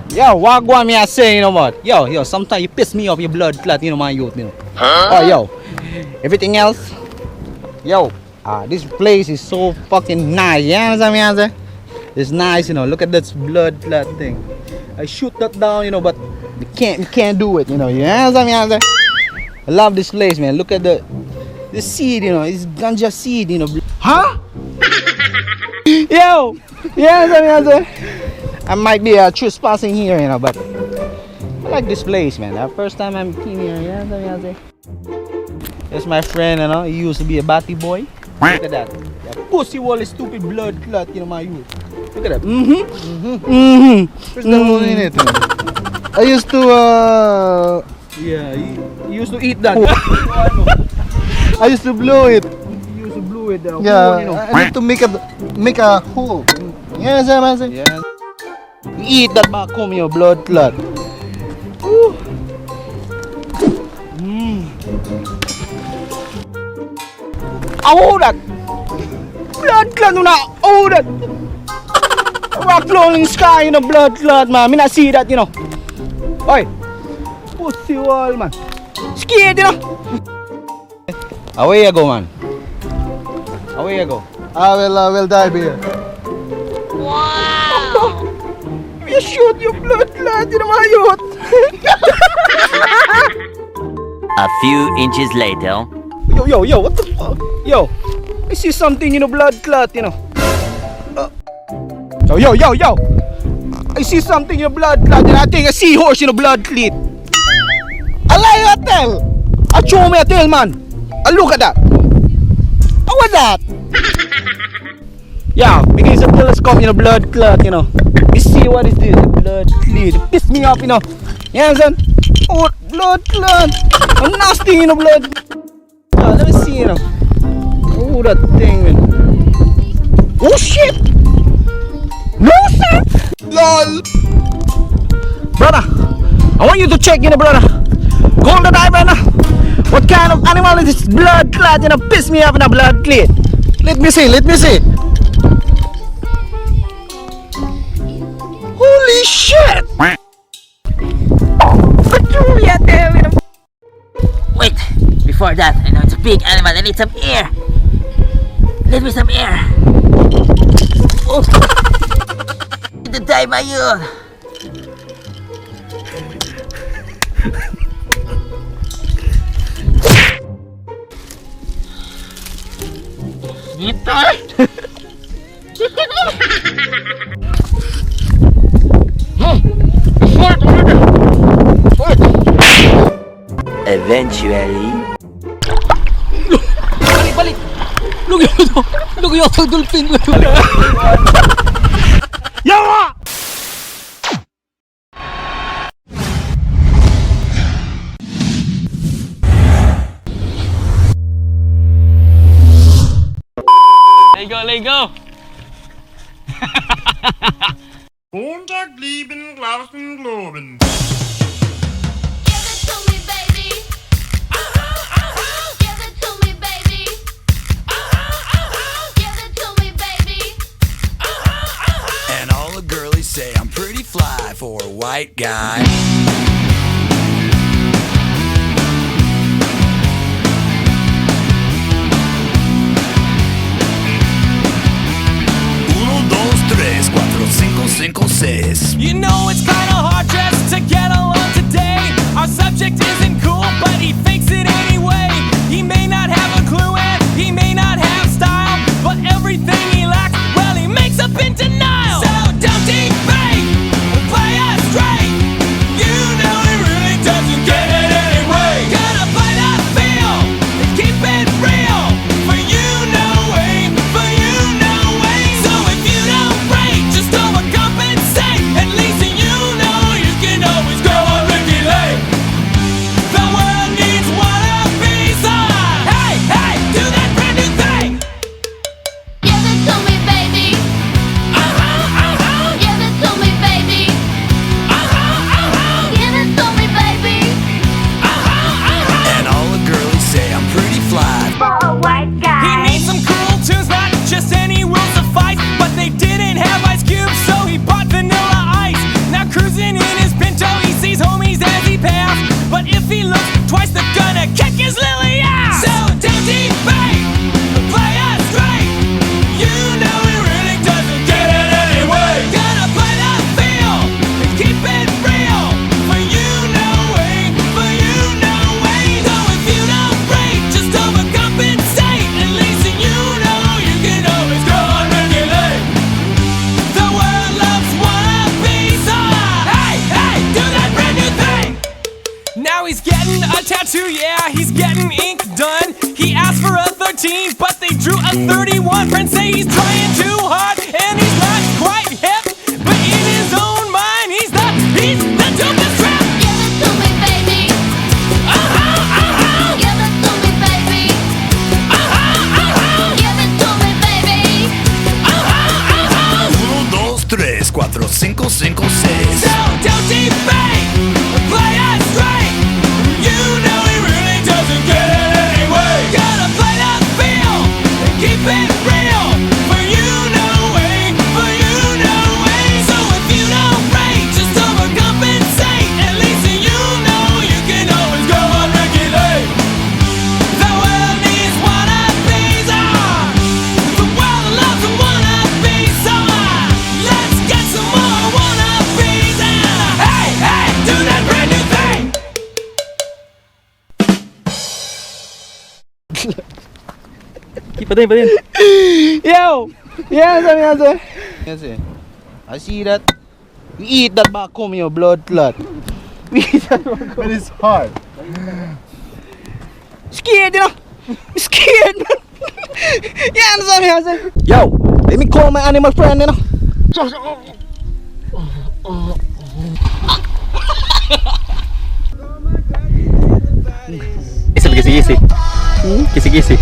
Yo, wagwan me I say, you know what? Yo, sometimes you piss me off, your blood clot, you know, my youth, you know. Oh, yo, everything else, yo, this place is so fucking nice, you understand me, I say? It's nice, you know, look at this blood clot thing. I shoot that down, you know, but we can't do it, you know, you understand me, I say? I love this place, man. Look at the seed, you know, it's ganja seed, you know. Huh? Yo, you understand me, I say? I might be trespassing here, you know, but I like this place, man. The first time I'm came here, yeah, that's my friend, you know. He used to be a batty boy. Look at that. That pussy wall is stupid blood clot, you know, my youth. Look at that. Where's the hole in it? I used to, yeah, he used to eat that. I used to blow it. He used to blow it. Yeah, hole, you know. I need to make a hole. Yeah, understand? Yeah. Eat that back home, your blood clot. Oh, that blood clot, no, oh, that rock rolling sky, you know, blood clot, man. Me not see that, you know. Oi, pussy wall, man. Scared, you know. Away you go, man. Away you go. I will die here. Wow! You shoot your blood clot, you know, my youth. A few inches later. Yo, what the fuck? Yo, I see something, you know, blood clot, you know. Yo. I see something, you know, blood clot, and I think a seahorse, you know, blood clot. I lie, I tell. I show me a tail, man. Look at that. What was that? Yeah, because the telescope, you know, blood clot, you know. You see what is this? Blood clot. It pissed me off, you know. You understand? Oh, blood clot. I'm nasty, you know, blood. Let me see, you know. Oh, that thing, man. Oh, shit. No, sir. LOL. Brother, I want you to check, you know, brother. Go on the dive, brother. What kind of animal is this blood clot, you know, piss me off in a blood clot. Let me see. Holy shit! Wait, before that, I know it's a big animal. I need some air. Let me some air. Oh, need to die, my youth. Eventually. Balik. Look at the dolphin. Yawa! Let go. Montag, lieben, Glauben, Globen. Give it to me, baby. Give it to me, baby. Give it to me, baby. And all the girlies say I'm pretty fly for a white guy. You know it's kinda hard just to get along today. Our subject isn't cool, but he fakes it anyway. He may not have a clue and he may not have style, but everything he lacks, well, he makes up in denial. So don't debate, play us straight. You know 14, but they drew a 31. Friends say he's trying too hard, and he's not quite hip. But in his own mind, he's the dopest rap. Give it to me, baby. Give it to me, baby. Give it to me, baby. 1, 2, 3, 4, 5, 5, 6. So don't debate, play us straight. You know he really doesn't get it anyway. Gotta play that field and keep it real. For you no way, for you no way. So if you don't rate, just overcompensate. At least you know you can always go on regulate. The world needs wannabes. The world loves a wannabe. So let's get some more wannabes. And hey, hey, do that brand new thing. Patin. Yo! Yes, I see that. We eat that back home, your blood clot. We eat that back home. But it's hard. Scared, you know? I'm scared, man. You understand me? I say, yo, let me call my animal friend, you know? Kisi-kisi. Kisi-kisi.